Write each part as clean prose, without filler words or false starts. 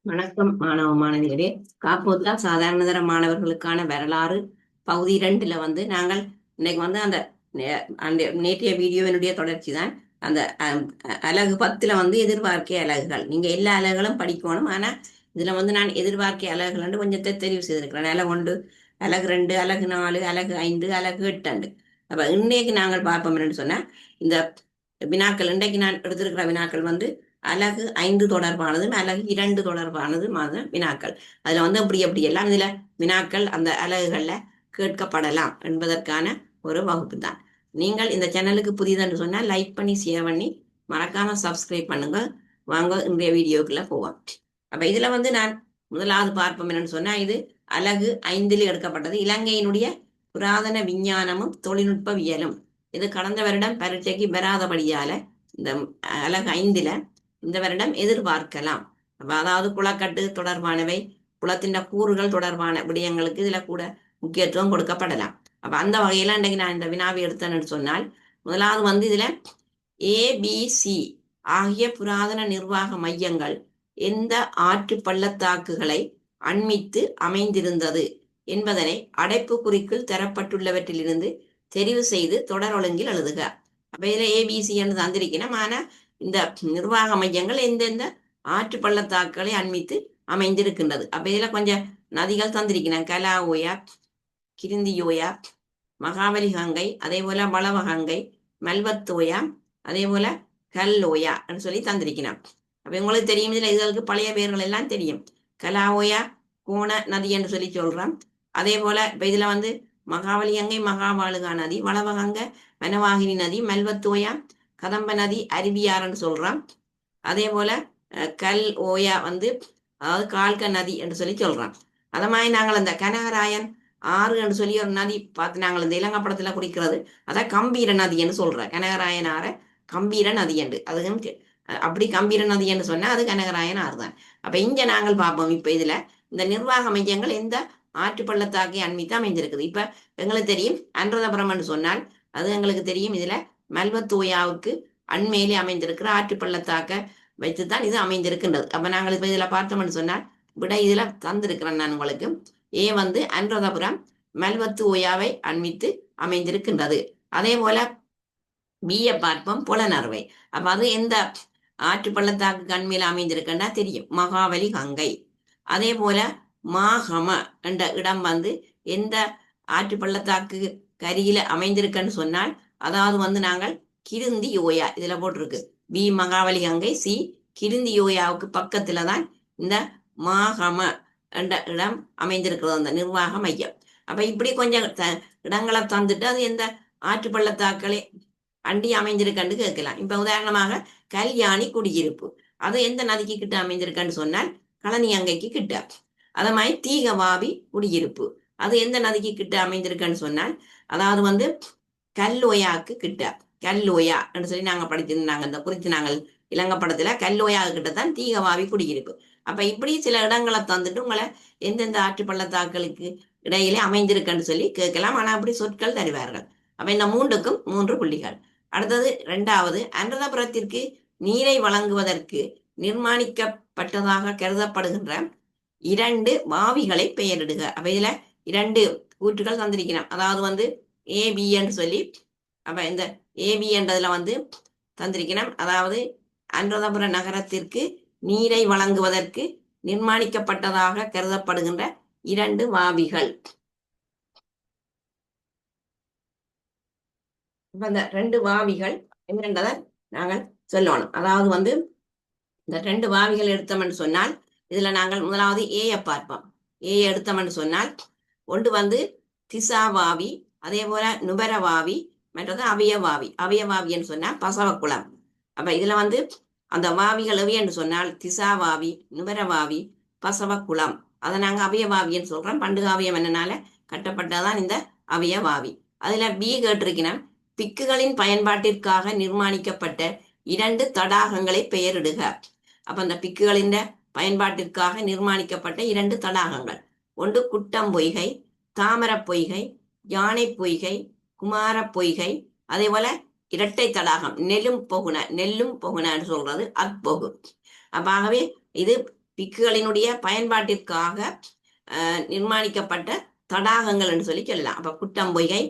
வணக்கம் மாணவ மாணவிகளே. காப்போத்தா சாதாரணதர மாணவர்களுக்கான வரலாறு பகுதி 2ல நாங்கள் இன்னைக்கு அந்த நேற்றைய வீடியோவினுடைய தொடர்ச்சி தான். அந்த அலகு 10ல எதிர்பார்க்கிய அலகுகள். நீங்க எல்லா அலகுகளும் படிக்கணும். ஆனா இதுல நான் எதிர்பார்க்கிய அலகுகள் கொஞ்சத்தை தெரிவு செய்திருக்கிறேன். அலகு 1, அலகு 2, அலகு 4, அலகு 5, அலகு 8. அப்ப இன்னைக்கு நாங்கள் பார்ப்போம் சொன்னா இந்த வினாக்கள். இன்றைக்கு நான் எடுத்திருக்கிற வினாக்கள் அலகு 5 தொடர்பானது, அலகு 2 தொடர்பானது வினாக்கள். அதுல அப்படி அப்படி எல்லாம் இதுல வினாக்கள் அந்த அலகுகள்ல கேட்கப்படலாம் என்பதற்கான ஒரு வகுப்பு தான். நீங்கள் இந்த சேனலுக்கு புதிதென்று சொன்னா லைக் பண்ணி ஷேர் பண்ணி மறக்காம சப்ஸ்கிரைப் பண்ணுங்க. வாங்க இன்றைய வீடியோக்குள்ள போவோம். அப்ப இதுல நான் முதலாவது பார்ப்போம் என்னன்னு சொன்னா, இது அலகு 5ல் எடுக்கப்பட்டது. இலங்கையினுடைய புராதன விஞ்ஞானமும் தொழில்நுட்பவியலும். இது கடந்த வருடம் பரீட்சைக்கு பெறாதபடியால இந்த அலகு 5ல இந்த வருடம் எதிர்பார்க்கலாம். அதாவது குளக்கட்டு தொடர்பானவை, குளத்தின் கூறுகள் தொடர்பான விடயங்களுக்கு இதுல கூட முக்கியத்துவம் கொடுக்கப்படலாம். அப்ப அந்த வகையில இன்றைக்கு நான் இந்த வினாவை எடுத்தேன்னு சொன்னால், முதலாவது இதுல ஏபிசி ஆகிய புராதன நிர்வாக மையங்கள் எந்த ஆற்று பள்ளத்தாக்குகளை அண்மித்து அமைந்திருந்தது என்பதனை அடைப்பு குறிக்குள் தரப்பட்டுள்ளவற்றிலிருந்து தெரிவு செய்து தொடர் ஒழுங்கில் எழுதுக. அப்ப இதுல ஏபிசி என்று தந்திருக்கணும். ஆனா இந்த நிர்வாக மையங்கள் எந்தெந்த ஆற்று பள்ளத்தாக்குகளை அண்மித்து அமைந்திருக்கின்றது. அப்ப இதுல கொஞ்சம் நதிகள் தந்திருக்கிறேன். கலாஓயா, கிருந்தியோயா, மகாவலி கங்கை, அதே போல வளவகங்கை, மல்வத்தோயா, அதே போல கல்லோயா சொல்லி தந்திருக்கிறான். அப்ப உங்களுக்கு தெரியும், இதுல இதுகளுக்கு பழைய பெயர்கள் எல்லாம் தெரியும். கலாஓயா கோண நதி என்று சொல்லி சொல்றான். அதே போல இப்ப இதுல மகாவலி கங்கை மகாபாலுகா நதி, வளவகங்கை வனவாகினி நதி, மல்வத்தோயா கதம்ப நதி அருவியாறுன்னு சொல்றான். அதே போல கல் ஓயா அதாவது கால்க நதி என்று சொல்லி சொல்றான். அத மாதிரி நாங்கள் அந்த கனகராயன் ஆறு என்று சொல்லி ஒரு நதி பார்த்து நாங்கள் இந்த இலங்கை படத்துல குடிக்கிறது, அதான் கம்பீர நதி என்று சொல்ற. கனகராயன் ஆற கம்பீர நதி என்று, அதுவும் அப்படி கம்பீர நதி என்று சொன்னா அது கனகராயன் ஆறு தான். அப்ப இங்க நாங்கள் பார்ப்போம். இப்ப இதுல இந்த நிர்வாக மையங்கள் எந்த ஆற்று பள்ளத்தாக்கை அண்மித்து அமைந்திருக்குது. இப்ப எங்களுக்கு தெரியும் அன்றதபுரம் என்று சொன்னால் அது எங்களுக்கு தெரியும். இதுல மல்வத்தோயாவுக்கு அண்மையிலே அமைந்திருக்கிற ஆற்று பள்ளத்தாக்க வைத்துத்தான் இது அமைந்திருக்கின்றது. அப்ப நாங்கள் இப்ப இதுல பார்த்தோம்னு சொன்னால் விட இதுல தந்திருக்கிறேன் நான் உங்களுக்கு. ஏ அன்றதபுரம் மல்வத்து ஓயாவை அண்மித்து அமைந்திருக்கின்றது. அதே போல பிய பார்ப்போம் புலனறுவை. அப்ப அது எந்த ஆற்று பள்ளத்தாக்கு கண்மையில அமைந்திருக்கின்றா தெரியும், மகாவலி கங்கை. அதே போல மாகம என்ற இடம் எந்த ஆற்று பள்ளத்தாக்கு கரியில அமைந்திருக்குன்னு சொன்னால், அதாவது நாங்கள் கிருந்தி யோயா இதுல போட்டிருக்கு. பி மகாவலி கங்கை, சி கிருந்தி யோயாவுக்கு பக்கத்துல தான் இந்த மாகம என்ற இடம் அமைந்திருக்கிறது, அந்த நிர்வாக மையம். அப்ப இப்படி கொஞ்சம் இடங்களை தந்துட்டு அது எந்த ஆற்று பள்ளத்தாக்களே அண்டி அமைந்திருக்கன்னு கேட்கலாம். இப்ப உதாரணமாக கல்யாணி குடியிருப்பு, அது எந்த நதிக்கு கிட்ட அமைந்திருக்கன்னு சொன்னால் கழனி அங்கைக்கு கிட்ட. அத மாதிரி தீகவாவி குடியிருப்பு, அது எந்த நதிக்கு கிட்ட அமைந்திருக்குன்னு சொன்னால் அதாவது கல்லோயாவுக்கு கிட்ட. கல்லோயா என்று சொல்லி நாங்க படிச்சிருந்தாங்க இந்த குறித்து, நாங்கள் இலங்கை படத்துல கல்லோயா கிட்ட தான் தீகவாவி குடியிருப்பு. அப்ப இப்படி சில இடங்களை தந்துட்டு உங்களை எந்தெந்த ஆற்று பள்ளத்தாக்களுக்கு இடையிலே அமைந்திருக்குன்னு சொல்லி கேட்கலாம். ஆனா அப்படி சொற்கள் தருவார்கள். அப்ப இந்த 3க்கும் 3 புள்ளிகள். அடுத்தது 2வது, அன்றதபுரத்திற்கு நீரை வழங்குவதற்கு நிர்மாணிக்கப்பட்டதாக கருதப்படுகின்ற 2 வாவிகளை பெயரிடுக. அப்ப இதுல 2 கூற்றுகள் தந்திருக்கிறோம். அதாவது ஏபி என்று சொல்லி, அப்ப இந்த ஏபி என்றதுல தந்திருக்கிறோம். அதாவது அன்றதபுர நகரத்திற்கு நீரை வழங்குவதற்கு நிர்மாணிக்கப்பட்டதாக கருதப்படுகின்ற 2 வாவிகள். இப்ப இந்த 2 வாவிகள் என்னன்றதை நாங்கள் சொல்லணும். அதாவது இந்த 2 வாவிகள் எடுத்தோம்னு சொன்னால் இதுல நாங்கள் முதலாவது ஏய பார்ப்போம். ஏ எடுத்தோம்னு சொன்னால் ஒன்று திசாவாவி, அதே போல நுபரவாவி, மற்றது அவியவாவி. அவியவாவின்னு சொன்னா பசவக்குளம். அப்ப இதுல அந்த வாவிகள் எவையென்று சொன்னால் திசாவாவி, நுபரவாவி, பசவக்குளம். அதை நாங்க அவியவாவின்னு சொல்றோம். பண்டுகாவியம் என்னனால கட்டப்பட்டதான் இந்த அவியவாவி. அதுல பி கேட்டிருக்கிறோம், பிக்குகளின் பயன்பாட்டிற்காக நிர்மாணிக்கப்பட்ட 2 தடாகங்களை பெயரிடுக. அப்ப அந்த பிக்குகளின் பயன்பாட்டிற்காக நிர்மாணிக்கப்பட்ட 2 தடாகங்கள், ஒன்று குட்டம் பொய்கை, தாமர பொய்கை, யானை பொய்கை, குமார பொய்கை. அதே போல இரட்டை தடாகம் நெல்லும் பொகுன சொல்றது அக்பொகு. அப்ப ஆகவே இது பிக்குகளினுடைய பயன்பாட்டிற்காக நிர்மாணிக்கப்பட்ட தடாகங்கள் என்று சொல்லி சொல்லலாம். அப்ப குட்டம் பொய்கை,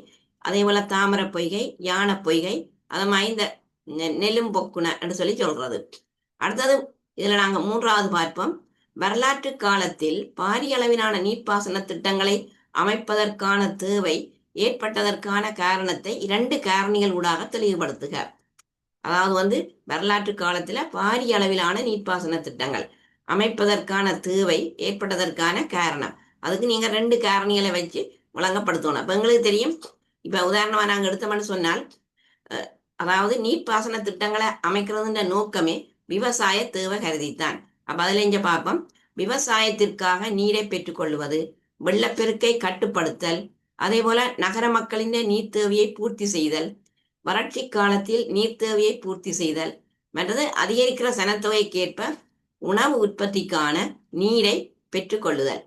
அதே போல தாமர பொய்கை, யானை பொய்கை, அது மாதிரி இந்த நெல்லும்பொக்குன என்று சொல்லி சொல்றது. அடுத்தது இதுல நாங்க மூன்றாவது பார்ப்போம். வரலாற்று காலத்தில் பாரிய அளவிலான நீர்ப்பாசன திட்டங்களை அமைப்பதற்கான தேவை ஏற்பட்டதற்கான காரணத்தை 2 காரணிகள் ஊடாக தெளிவுபடுத்துக. அதாவது வரலாற்று காலத்துல பாரிய அளவிலான நீர்ப்பாசன திட்டங்கள் அமைப்பதற்கான தேவை ஏற்பட்டதற்கான காரணம், அதுக்கு நீங்க 2 காரணிகளை வச்சு வழங்கப்படுத்தணும். அப்ப எங்களுக்கு தெரியும், இப்ப உதாரணமா நாங்க எடுத்தோம்னு சொன்னால், அதாவது நீர்ப்பாசன திட்டங்களை அமைக்கிறதுன்ற நோக்கமே விவசாய தேவை கருதித்தான். அப்ப அதுல இங்க பார்ப்போம், விவசாயத்திற்காக நீரை பெற்றுக்கொள்வது, வெள்ளப்பெருக்கை கட்டுப்படுத்தல், அதே போல நகர மக்களின் நீர் தேவையை பூர்த்தி செய்தல், வறட்சி காலத்தில் நீர் தேவையை பூர்த்தி செய்தல், மற்றது அதிகரிக்கிற சனத்தொகைக்கேற்ப உணவு உற்பத்திக்கான நீரை பெற்றுக்கொள்ளுதல்,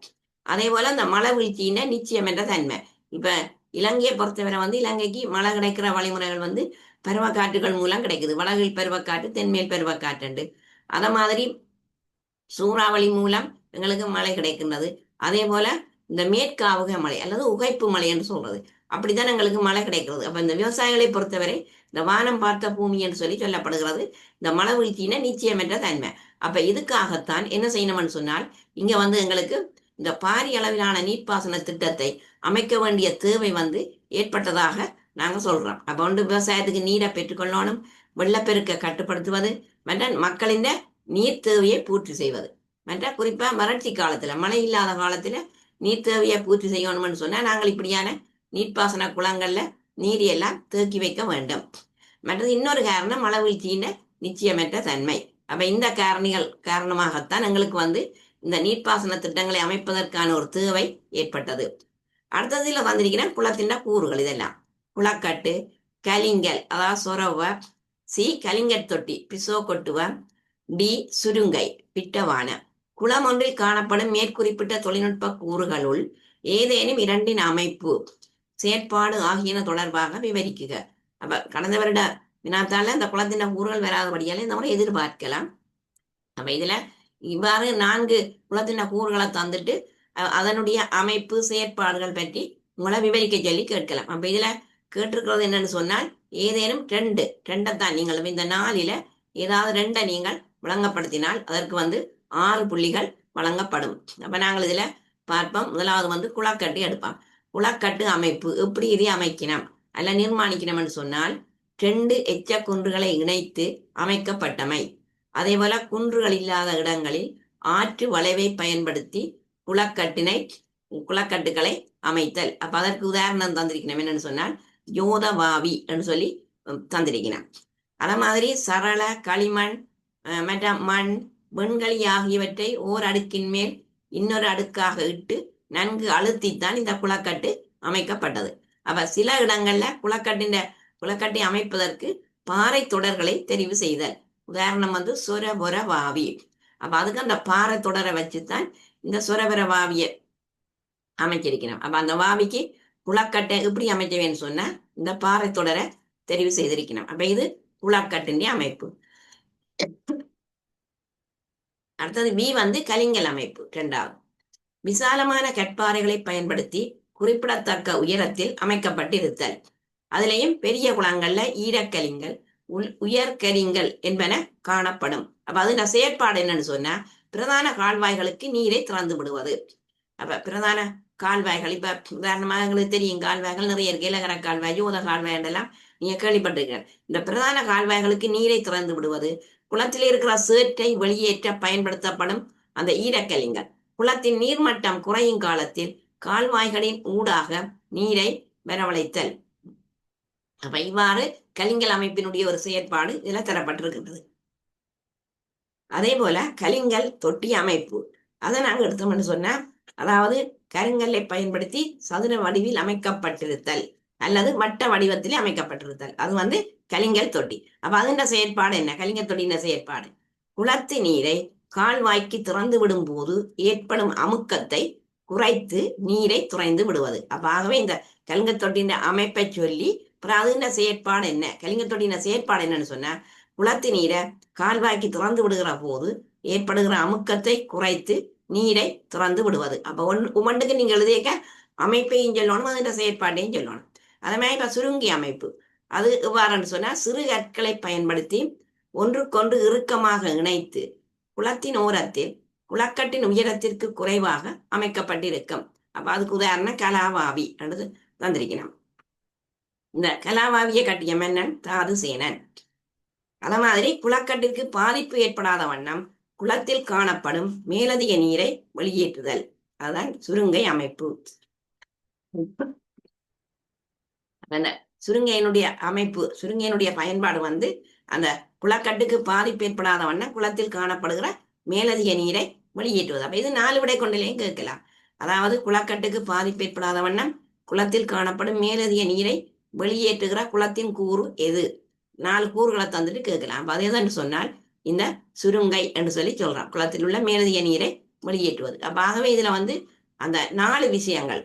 அதே போல இந்த மழை வீழ்ச்சியின நிச்சயம் என்ற தன்மை. இப்ப இலங்கையை பொறுத்தவரை இலங்கைக்கு மழை கிடைக்கிற வழிமுறைகள் பருவக்காற்றுகள் மூலம் கிடைக்குது. வடகிழ் பருவக்காற்று, தென்மேல் பருவக்காற்று. அத மாதிரி சூறாவளி மூலம் எங்களுக்கு மழை கிடைக்கின்றது. அதே போல இந்த மேற்காவுக மழை அல்லது உகைப்பு மழை என்று சொல்றது, அப்படித்தான் எங்களுக்கு மழை கிடைக்கிறது. அப்ப இந்த விவசாயிகளை பொறுத்தவரை இந்த வானம் பார்த்த பூமி என்று சொல்லி சொல்லப்படுகிறது இந்த மழை வீழ்ச்சியின நிச்சயம் என்ற தன்மை. அப்ப இதுக்காகத்தான் என்ன செய்யணும்னு சொன்னால், இங்க எங்களுக்கு இந்த பாரிய அளவிலான நீர்ப்பாசன திட்டத்தை அமைக்க வேண்டிய தேவை ஏற்பட்டதாக நாங்க சொல்றோம். அப்ப விவசாயத்துக்கு நீரை பெற்றுக்கொள்ளணும், வெள்ளப்பெருக்க கட்டுப்படுத்துவது, மற்ற மக்களின் நீர் தேவையை பூர்த்தி செய்வது, மற்ற குறிப்பா வறட்சி காலத்துல மழை இல்லாத காலத்துல நீர் தேவையை பூர்த்தி செய்யணும்னு சொன்னா நாங்கள் இப்படியான நீர்ப்பாசன குளங்கள்ல நீர் எல்லாம் தேக்கி வைக்க வேண்டும். மற்றது இன்னொரு காரணம் மழை வீழ்ச்சியின் நிச்சயமற்ற தன்மை. அப்ப இந்த காரணிகள் காரணமாகத்தான் எங்களுக்கு இந்த நீர்ப்பாசன திட்டங்களை அமைப்பதற்கான ஒரு தேவை ஏற்பட்டது. அடுத்ததுல வந்திருக்கிறேன் குளத்தின் கூறுகள். இதெல்லாம் குளக்கட்டு, கலிங்கல் அதாவது சொரவ, சி கலிங்கட் தொட்டி, பிசோ கொட்டுவ, டி சுருங்கை, பிட்டவான. குளம் ஒன்றில் காணப்படும் மேற்குறிப்பிட்ட தொழில்நுட்ப கூறுகளுள் ஏதேனும் 2இன் அமைப்பு, செயற்பாடு ஆகியன தொடர்பாக விவரிக்குக. அப்ப கடந்த வருட வினாத்தால இந்த குளத்தின் கூறுகள் வராதபடியால இந்த முறை எதிர்பார்க்கலாம். அப்ப இதுல இவ்வாறு 4 குளத்தின் கூறுகளை தந்துட்டு அதனுடைய அமைப்பு செயற்பாடுகள் பற்றி உங்களை விவரிக்க சொல்லி கேட்கலாம். அப்ப இதுல கேட்டிருக்கிறது என்னன்னு சொன்னால், ஏதேனும் 2 நீங்கள் இந்த 4ல ஏதாவது 2 நீங்கள் வழங்கப்படுத்தினால் அதற்கு 6 புள்ளிகள் வழங்கப்படும். அப்ப நாங்கள் இதுல பார்ப்போம். முதலாவது குளக்கட்டு எடுப்போம். குளக்கட்டு அமைப்பு எப்படி இதை அமைக்கணும் அல்ல நிர்மாணிக்கணும்னு சொன்னால், 2 எச்ச குன்றுகளை இணைத்து அமைக்கப்பட்டமை. அதே போல குன்றுகள் இல்லாத இடங்களில் ஆற்று வளைவை பயன்படுத்தி குளக்கட்டுகளை அமைத்தல். அப்ப அதற்கு உதாரணம் தந்திருக்கணும் என்னன்னு சொன்னால், யோதவாவி என்று சொல்லி தந்திருக்கணும். அத மாதிரி சரள, களிமண், மற்ற மண், வெண்களி ஆகியவற்றை ஓர் அடுக்கின் மேல் இன்னொரு அடுக்காக இட்டு நன்கு அழுத்தித்தான் இந்த குளக்கட்டு அமைக்கப்பட்டது. அப்ப சில இடங்கள்ல குளக்கட்டை அமைப்பதற்கு பாறை தொடர்களை தெரிவு செய்தல். உதாரணம் சொரபொர வாவி. அப்ப அதுக்கு அந்த பாறை தொடரை வச்சுதான் இந்த சொரபொர வாவியை அமைச்சிருக்கணும். அப்ப அந்த வாவிக்கு குளக்கட்டை எப்படி அமைச்சவேன்னு சொன்னா இந்த பாறை தொடரை தெரிவு செய்திருக்கணும். அப்ப இது குளக்கட்டின் அமைப்பு. அடுத்தது வி கலிங்கல் அமைப்பு. 2வது விசாலமான கற்பாறைகளை பயன்படுத்தி குறிப்பிடத்தக்க உயரத்தில் அமைக்கப்பட்டிருத்தல். அதுலயும் பெரிய குளங்கள்ல ஈரக்கலிங்கல், உயர்கலிங்கல் என்பன காணப்படும். அப்ப அதுல செயற்பாடு என்னன்னு சொன்னா, பிரதான கால்வாய்களுக்கு நீரை திறந்து விடுவது. அப்ப பிரதான கால்வாய்கள் இப்ப உதாரணமாக எங்களுக்கு தெரியும், கால்வாய்கள் நிறைய இருக்கு. இலகர கால்வாய், யோத கால்வாய் என்றெல்லாம் நீங்க கேள்விப்பட்டிருக்க. இந்த பிரதான கால்வாய்களுக்கு நீரை திறந்து விடுவது, குளத்தில் இருக்கிற சேற்றை வெளியேற்ற பயன்படுத்தப்படும் அந்த ஈரக்கலிங்கல், குளத்தின் நீர்மட்டம் குறையும் காலத்தில் கால்வாய்களின் ஊடாக நீரை வரவழைத்தல். அப்ப இவ்வாறு கலிங்கல் அமைப்பினுடைய ஒரு செயற்பாடு இதுல தரப்பட்டிருக்கின்றது. அதே போல கலிங்கல் தொட்டி அமைப்பு, அதை நாங்க எடுத்தோம்னு சொன்னா, அதாவது கருங்கல்லை பயன்படுத்தி சதுர வடிவில் அமைக்கப்பட்டிருத்தல் அல்லது வட்ட வடிவத்திலே அமைக்கப்பட்டிருத்தல், அது கலிங்கல் தொட்டி. அப்ப அதுன்ற செயற்பாடு என்ன? கலிங்கல் தொட்டியின் செயற்பாடு குளத்து நீரை கால்வாய்க்கு திறந்து விடும் போது ஏற்படும் அமுக்கத்தை குறைத்து நீரை துறைந்து விடுவது. அப்ப ஆகவே இந்த கலிங்கல் தொட்டியின் அமைப்பை சொல்லி அதுன்ற செயற்பாடு என்ன, கலிங்கல் தொட்டியின் செயற்பாடு என்னன்னு சொன்னா, குளத்து நீரை கால்வாய்க்கு திறந்து விடுகிற போது ஏற்படுகிற அமுக்கத்தை குறைத்து நீரை திறந்து விடுவது. அப்போ உமண்டுக்கு நீங்க எழுதியக்க அமைப்பையும் சொல்லணும், அதன் செயற்பாட்டையும் சொல்லணும். அதே மாதிரி இப்ப சுருங்கி அமைப்பு அது எவ்வாறுன்னு சொன்னா, சிறு கற்களை பயன்படுத்தி ஒன்றுக்கொன்று இறுக்கமாக இணைத்து குளத்தின் ஓரத்தில் குளக்கட்டின் உயரத்திற்கு குறைவாக அமைக்கப்பட்டிருக்கும். அப்ப அதுக்கு உதாரணம் கலாவாவி என்று தந்திருக்கணும். இந்த கலாவாவியை கட்டிய மன்னன் தாதுசேனன். அத மாதிரி குளக்கட்டிற்கு பாதிப்பு ஏற்படாத வண்ணம் குளத்தில் காணப்படும் மேலதிக நீரை வெளியேற்றுதல், அதுதான் சுருங்கை அமைப்பு. சுருங்கையினுடைய அமைப்பு, சுருங்கையினுடைய பயன்பாடு வந்து அந்த குளக்கட்டுக்கு பாதிப்பு ஏற்படாத வண்ணம் குளத்தில் காணப்படுகிற மேலதிக நீரை வெளியேற்றுவது. அப்ப இது 4 விடை கொண்டிலையும் கேட்கலாம். அதாவது குளக்கட்டுக்கு பாதிப்பு ஏற்படாத வண்ணம் குளத்தில் காணப்படும் மேலதிக நீரை வெளியேற்றுகிற குளத்தின் கூறு எது? 4 கூறுகளை தந்துட்டு கேட்கலாம். அப்ப அதேதான் சொன்னால் இந்த சுருங்கை என்று சொல்லி சொல்றான், குளத்தில் உள்ள மேலதிக நீரை வெளியேற்றுவது. அப்ப ஆகவே இதுல வந்து அந்த 4 விஷயங்கள்,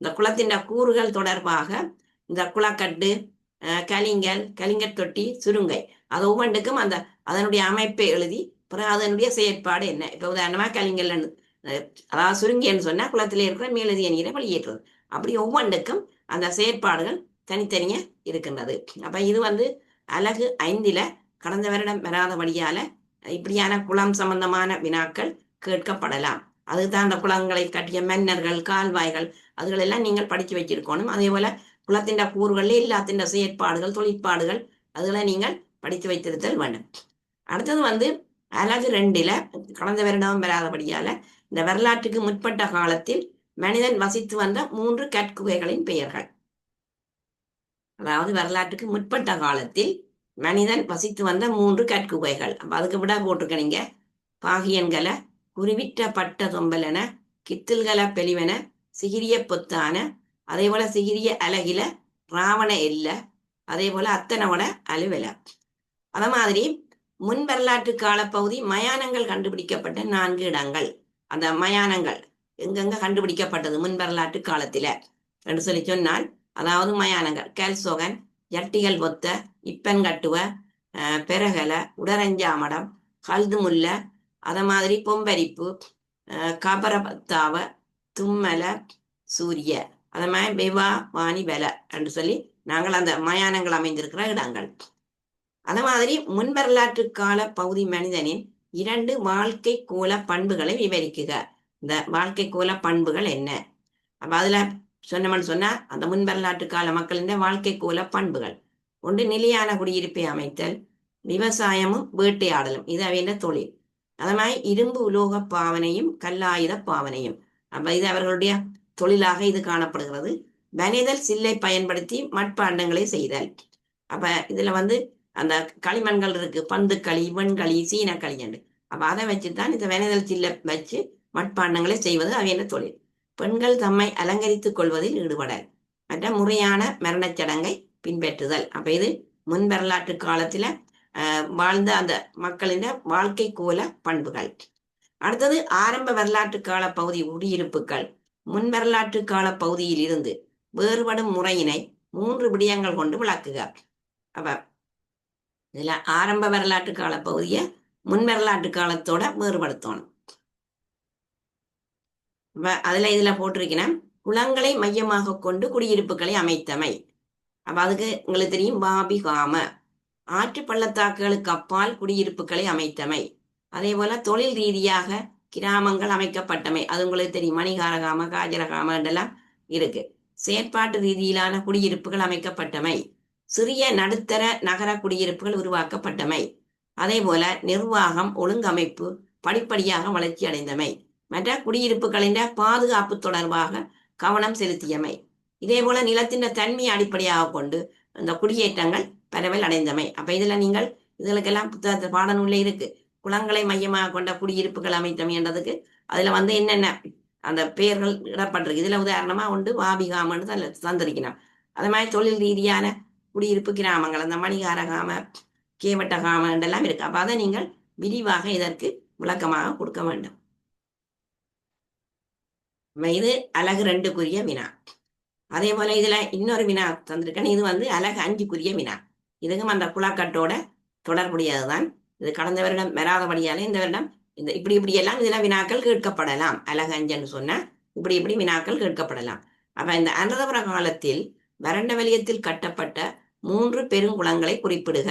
இந்த குளத்தின் கூறுகள் தொடர்பாக இந்த குளக்கட்டு, கலிங்கல், கலிங்கட் தொட்டி, சுருங்கை, அது ஒவ்வொன்றுக்கும் அந்த அதனுடைய அமைப்பை எழுதி பிறகு அதனுடைய செயற்பாடு என்ன. இப்ப உதாரணமா கலிங்கல், அதாவது சுருங்கின்னு சொன்னா குளத்திலே இருக்கிற மேலதிக நீரை வெளியேற்றுவது. அப்படி ஒவ்வொன்றுக்கும் அந்த செயற்பாடுகள் தனித்தனியா இருக்கின்றது. அப்ப இது வந்து அலகு 5ல கடந்த வருடம் வராதபடியால இப்படியான குளம் சம்பந்தமான வினாக்கள் கேட்கப்படலாம். அதுதான் அந்த குளங்களை கட்டிய மன்னர்கள், கால்வாய்கள், அதுகளெல்லாம் நீங்கள் படிச்சு வச்சிருக்கணும். அதே போல குளத்தின் கூறுகள் எல்லாத்தின் செயற்பாடுகள், தொழிற்பாடுகள், அதுகளை நீங்கள் படித்து வைத்திருத்தல் வேண்டும். அடுத்தது வந்து அலகு 2ல கடந்த வருடம் வராதபடியால இந்த வரலாற்றுக்கு முற்பட்ட காலத்தில் மனிதன் வசித்து வந்த 3 கற்குகைகளின் பெயர்கள். அதாவது வரலாற்றுக்கு முற்பட்ட காலத்தில் மனிதன் வசித்து வந்த 3 கற்குகைகள். அப்ப அதுக்கு விட போட்டிருக்கீங்க, பாகியன்கல, குருவிற்ற பட்ட தொம்பலன, கித்தில்கல பெலிவன, சிகிரிய பொத்தான, அதே போல சிகிரிய அலகில, ராவண எல்ல, அதே போல அத்தனவன அலுவல. அத மாதிரி முன் வரலாற்று கால பகுதி மயானங்கள் கண்டுபிடிக்கப்பட்ட 4 இடங்கள். அந்த மயானங்கள் எங்கெங்க கண்டுபிடிக்கப்பட்டது முன் வரலாற்று காலத்தில என்று சொல்லி சொன்னால், அதாவது மயானங்கள் கேல்சோகன், ஜட்டிகள் பொத்த, இப்பன் கட்டுவ, பெரகல, உடரஞ்சாமடம், கல்துமுல்ல, அத மாதிரி பொம்பரிப்பு, கபரபத்தாவ, தும்மல, சூரிய, அத மாதிரி வெவா வாணி வெல என்று சொல்லி நாங்கள் அந்த மயானங்கள் அமைந்திருக்கிற இடங்கள். அத மாதிரி முன்வரலாற்று கால பகுதி மனிதனின் 2 வாழ்க்கை கோல பண்புகளை விவரிக்குக. இந்த வாழ்க்கை கோல பண்புகள் என்ன? அப்ப அதுல சொன்னோம்னு சொன்னா அந்த முன்வரலாற்று கால மக்களின் வாழ்க்கை கோல பண்புகள் ஒன்று நிலையான குடியிருப்பை அமைத்தல், விவசாயமும் வேட்டையாடலும், இது அவைய தொழில். அது மாதிரி இரும்பு உலோக பாவனையும் கல்லாயுத பாவனையும், அப்ப இது அவர்களுடைய தொழிலாக இது காணப்படுகிறது. வனைதல் சில்லை பயன்படுத்தி மட்பாண்டங்களை செய்தல். அப்ப இதுல வந்து அந்த களிமண்கள் இருக்கு, பந்துக்களி, வெண்களி, சீனக்களி என்று. அப்ப அதை வச்சுதான் இந்த வனைதல் சில்லை வச்சு மட்பாண்டங்களை செய்வது அவைய தொழில். பெண்கள் தம்மை அலங்கரித்துக் கொள்வதில் ஈடுபடல், மற்ற முறையான மரணச் சடங்கை பின்பற்றுதல். அப்ப இது முன் வரலாற்று காலத்துல வாழ்ந்த அந்த மக்களின் வாழ்க்கை கோல பண்புகள். அடுத்தது ஆரம்ப வரலாற்று கால பகுதி குடியிருப்புகள் முன் வரலாற்று கால பகுதியில் இருந்து வேறுபடும் முறையினை 3 விடயங்கள் கொண்டு விளக்குக. அப்ப இதுல ஆரம்ப வரலாற்று கால பகுதியை முன் வரலாற்று காலத்தோட வேறுபடுத்தணும். அதுல இதுல போட்டிருக்கிறேன், குளங்களை மையமாக கொண்டு குடியிருப்புகளை அமைத்தமை. அப்ப அதுக்கு உங்களுக்கு தெரியும், பாபிகாம. ஆற்று பள்ளத்தாக்குகளுக்கு அப்பால் குடியிருப்புகளை அமைத்தமை. அதே போல தொழில் ரீதியாக கிராமங்கள் அமைக்கப்பட்டமை, அது உங்களுக்கு தெரியும், மணிகாரகாம, காஜரகாம என்றெல்லாம் இருக்கு. செயற்பாட்டு ரீதியிலான குடியிருப்புகள் அமைக்கப்பட்டமை, சிறிய நடுத்தர நகர குடியிருப்புகள் உருவாக்கப்பட்டமை. அதே போல நிர்வாகம், ஒழுங்கமைப்பு படிப்படியாக வளர்ச்சி அடைந்தமை, மற்ற குடியிருப்புகளின் பாதுகாப்பு தொடர்பாக கவனம் செலுத்தியமை. இதே போல நிலத்தின் தன்மையை அடிப்படையாக கொண்டு இந்த குடியேற்றங்கள் பரவல் அடைந்தமை. அப்ப இதுல நீங்கள் இதுகளுக்கெல்லாம் புத்தகத்தை பாடநூல்ல இருக்கு, குளங்களை மையமாக கொண்ட குடியிருப்புகள் அமைத்தமை என்றதுக்கு அதுல வந்து என்னென்ன அந்த பெயர்கள் இடப்பட்டிருக்கு. இதுல உதாரணமா உண்டு வாபிகாமன்னு தந்திருக்கணும். அது மாதிரி தொழில் ரீதியான குடியிருப்பு கிராமங்கள், அந்த மணிகாரகாம, கேவட்டகாம என்றெல்லாம் இருக்கு. அப்ப அதை நீங்கள் விரிவாக இதற்கு விளக்கமாக கொடுக்க வேண்டும். இது அலகு 2க்குரிய வினா. அதே போல இதுல இன்னொரு வினா தந்திருக்கேன், இது வந்து அலகு 5க்குரிய வினா. இதுக்கும் அந்த குளக்கட்டோட தொடர்புடையதுதான். இது கடந்த வருடம் வராதபடியாலே இந்த வருடம் இந்த இப்படி எல்லாம் இதுல வினாக்கள் கேட்கப்படலாம். அலகு 5 சொன்னா இப்படி வினாக்கள் கேட்கப்படலாம். அப்ப இந்த அனந்தபுர காலத்தில் வறண்ட வலயத்தில் கட்டப்பட்ட 3 பெருங்குளங்களை குறிப்பிடுக.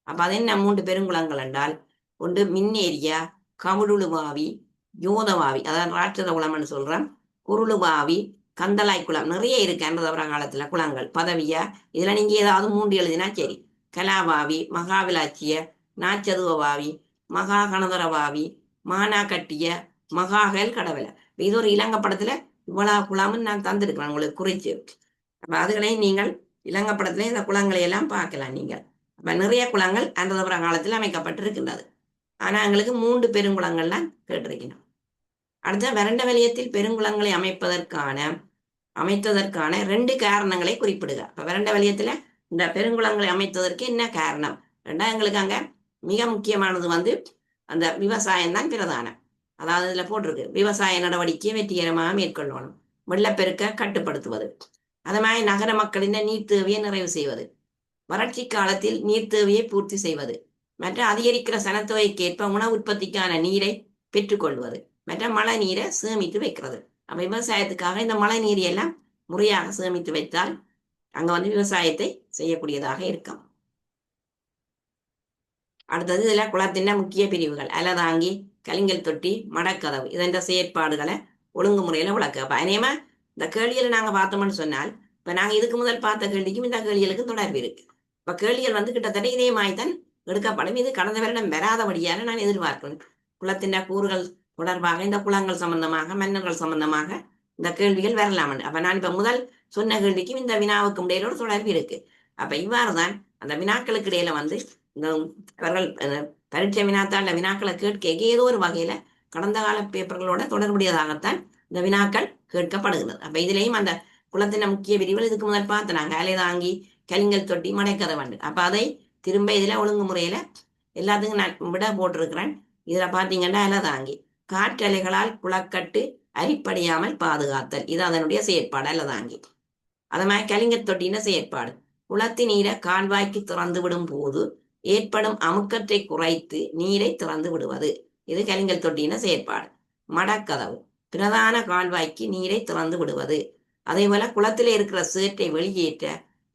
அப்ப அது என்ன 3 பெருங்குளங்கள் என்றால், ஒன்று மின்னேரியா, கமுழுவாவி, யோதவாவி, அதாவது ராட்சத குளம்னு சொல்றேன், குருளுவாவி, கந்தலாய் குளம், நிறைய இருக்கு அனந்தபுர காலத்துல குளங்கள் பதவியா. இதுல நீங்க ஏதாவது 3 எழுதினா சரி. கலாவாவி, மகாவிலாச்சிய, நாச்சதுவாவி, மகா கணதரவாவி, மானா கட்டிய, மகாகல் கடவுள. இது ஒரு இலங்கை படத்துல இவ்வளவு குளம்னு நான் தந்திருக்கிறேன் உங்களுக்கு குறிச்சு. அப்ப அதுகளையும் நீங்கள் இலங்கை படத்துல இந்த குளங்களை எல்லாம் பார்க்கலாம் நீங்கள். அப்ப நிறைய குளங்கள் அனந்தபுர காலத்தில் அமைக்கப்பட்டிருக்கின்றது. ஆனா எங்களுக்கு 3 பெருங்குளங்கள்லாம் கேட்டிருக்கணும். அடுத்த வறண்ட வலயத்தில் பெருங்குளங்களை அமைத்ததற்கான 2 காரணங்களை குறிப்பிடுக. இப்ப வறண்ட வலயத்துல இந்த பெருங்குளங்களை அமைத்ததற்கு என்ன காரணம்? எங்களுக்கு அங்க மிக முக்கியமானது வந்து அந்த விவசாயம் தான் பிரதானம். அதாவது இதுல போட்டிருக்கு, விவசாய நடவடிக்கையை வெற்றிகரமாக மேற்கொள்ளணும், வெள்ளப்பெருக்க கட்டுப்படுத்துவது, அது மாதிரி நகர மக்களின் நீர் தேவையை நிறைவு செய்வது, வறட்சி காலத்தில் நீர் தேவையை பூர்த்தி செய்வது, மற்ற அதிகரிக்கிற சனத்தொகைக்கேற்ப உணவு உற்பத்திக்கான நீரை பெற்றுக்கொள்வது, மற்ற மழை நீரை சேமித்து வைக்கிறது. அப்ப விவசாயத்துக்காக இந்த மழை நீரை எல்லாம் முறையாக சேமித்து வைத்தால் அங்க வந்து விவசாயத்தை செய்யக்கூடியதாக இருக்கும். அடுத்தது இதுல குளத்தின் முக்கிய பிரிவுகள்: அலதாங்கி, கலிங்கல் தொட்டி, மடக்கதவு, இதென்ற செயற்பாடுகளை ஒழுங்குமுறையில விளக்கு. அப்ப அநேகமா இந்த கேள்விகளை நாங்க பார்த்தோம்னு சொன்னால், இப்ப நாங்க இதுக்கு முதல் பார்த்த கேள்விக்கும் இந்த கேள்விகளுக்கும் தொடர்பு இருக்கு. இப்ப கேள்விகள் வந்து கிட்டத்தட்ட இதே மாதிரிதான் எடுக்கப்படும். இது கடந்த வருடம் வராதபடியான நான் எதிர்பார்க்கிறேன். குளத்தின் கூறுகள் தொடர்பாக, இந்த குளங்கள் சம்பந்தமாக, மன்னர்கள் சம்பந்தமாக இந்த கேள்விகள் வரலாம். அப்ப நான் இப்ப முதல் சொன்ன கேள்விக்கும் இந்த வினாவுக்கும் இடையில ஒரு தொடர்பு இருக்கு. அப்ப இவ்வாறுதான் அந்த வினாக்களுக்கு இடையில வந்து இந்த பரீட்சை வினாத்தாள் வினாக்களை கேட்க ஏதோ ஒரு வகையில கடந்த கால பேப்பர்களோட தொடர்புடையதாகத்தான் இந்த வினாக்கள் கேட்கப்படுகிறது. அப்ப இதுலயும் அந்த குளத்தின முக்கிய பிரிவுகள் இதுக்கு முதல் பார்த்தனாங்க, அலைதாங்கி, கலிங்கல் தொட்டி, மடைக்கதவண்டு. அப்ப அதை திரும்ப இதுல ஒழுங்குமுறையில எல்லாத்துக்கும் நான் விட போட்டிருக்கிறேன். இதுல பாத்தீங்கன்னா அலைதாங்கி, காற்றலைகளால் குளக்கட்டு அரிப்படையாமல் பாதுகாத்தல், இது அதனுடைய செயற்பாடு அலைதாங்கி. அது மாதிரி கலிங்கல் தொட்டின செயற்பாடு, குளத்து நீரை கால்வாய்க்கு திறந்து விடும் போது ஏற்படும் அமுக்கத்தை குறைத்து நீரை திறந்து விடுவது, இது கலிங்கல் தொட்டின செயற்பாடு. மடக்கதவு, பிரதான கால்வாய்க்கு நீரை திறந்து விடுவது. அதே போல குளத்திலே இருக்கிற சேற்றை வெளியேற்ற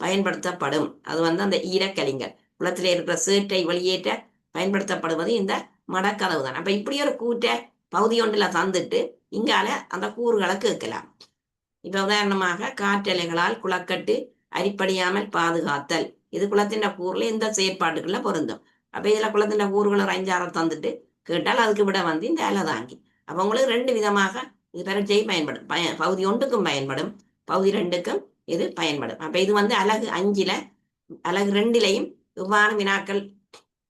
பயன்படுத்தப்படும், அது வந்து அந்த ஈரக்கலிங்கல். குளத்திலே இருக்கிற சேற்றை வெளியேற்ற பயன்படுத்தப்படுவது இந்த மடக்கதவு தான். அப்ப இப்படி ஒரு கூற்றை பகுதி ஒன்றுல தந்துட்டு இங்கால அந்த கூறுகளை கேட்கலாம். இப்ப உதாரணமாக, காற்றலைகளால் குளக்கட்டு அரிப்படையாமல் பாதுகாத்தல், இது குளத்தின் கூறுல இந்த செயற்பாட்டுக்குள்ள பொருந்தும். அப்ப இதுல குளத்தின் கூறுகளை ஒரு 5-6 தந்துட்டு கேட்டால் அதுக்கு விட வந்து இந்த அலைதாங்கி. அப்ப உங்களுக்கு 2 விதமாக இது பரீட்சை பயன்படும். பகுதி 1க்கும் பயன்படும், பகுதி 2க்கும் இது பயன்படும். அப்ப இது வந்து அலகு 5ல அலகு 2லையும் இவ்வாறு வினாக்கள்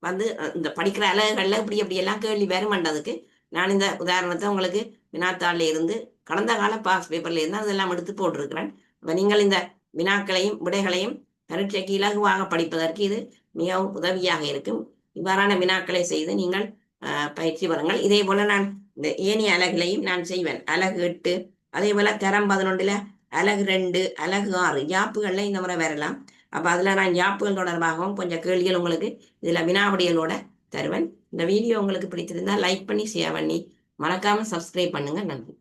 வந்து இந்த படிக்கிற அலகுகள்ல இப்படி எல்லாம் கேள்வி வருமன்றதுக்கு நான் இந்த உதாரணத்தை உங்களுக்கு வினாத்தாள்ல இருந்து கடந்த கால பாஸ் பேப்பர்ல இருந்து அதெல்லாம் எடுத்து போட்டிருக்கிறேன். இப்ப நீங்கள் இந்த வினாக்களையும் விடைகளையும் பரீட்சைக்கு இலகுவாக படிப்பதற்கு இது மிகவும் உதவியாக இருக்கும். இவ்வாறான வினாக்களை செய்து நீங்கள் பயிற்சி பெறுங்கள். இதே போல நான் இந்த ஏனைய அலகுலையும் நான் செய்வேன். அலகு 8, அதே போல தரம் 11ல அலகு 2, அலகு 6 யாப்புகள்ல இந்த முறை வரலாம். அப்ப அதுல நான் யாப்புகள் தொடர்பாகவும் கொஞ்சம் கேள்விகள் உங்களுக்கு இதுல வினாவிடிகளோட தருவேன். இந்த வீடியோ உங்களுக்கு பிடித்திருந்தா லைக் பண்ணி ஷேர் பண்ணி மறக்காம சப்ஸ்கிரைப் பண்ணுங்க. நன்றி.